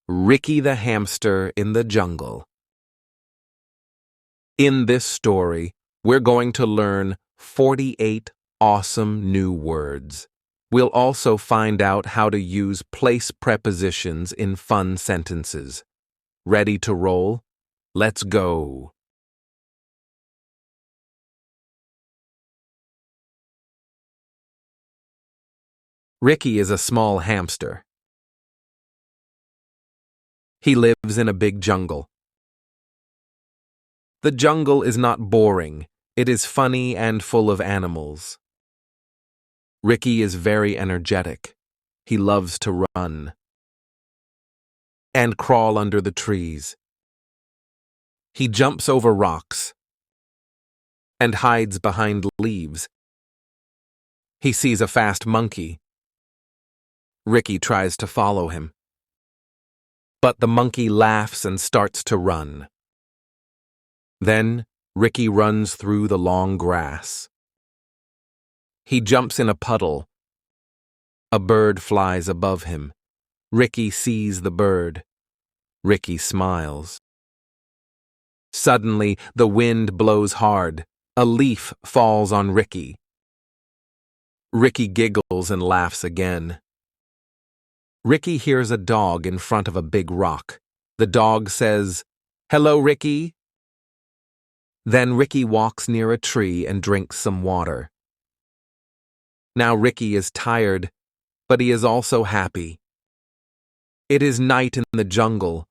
Rikki the Hamster in the Jungle. In this story, we're going to learn 48 awesome new words. We'll also find out how to use place prepositions in fun sentences. Ready to roll? Let's go! Rikki is a small hamster. He lives in a big jungle. The jungle is not boring. It is funny and full of animals. Rikki is very energetic. He loves to run and crawl under the trees. He jumps over rocks and hides behind leaves. He sees a fast monkey. Rikki tries to follow him, but the monkey laughs and starts to run. Then Rikki runs through the long grass. He jumps in a puddle. A bird flies above him. Rikki sees the bird. Rikki smiles. Suddenly, the wind blows hard. A leaf falls on Rikki. Rikki giggles and laughs again. Rikki hears a dog in front of a big rock. The dog says, "Hello, Rikki." Then Rikki walks near a tree and drinks some water. Now Rikki is tired, but he is also happy. It is night in the jungle.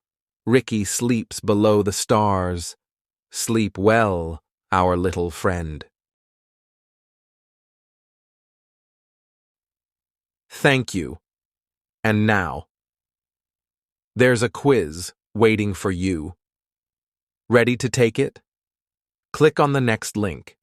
Rikki sleeps below the stars. Sleep well, our little friend. Thank you. And now, there's a quiz waiting for you. Ready to take it? Click on the next link.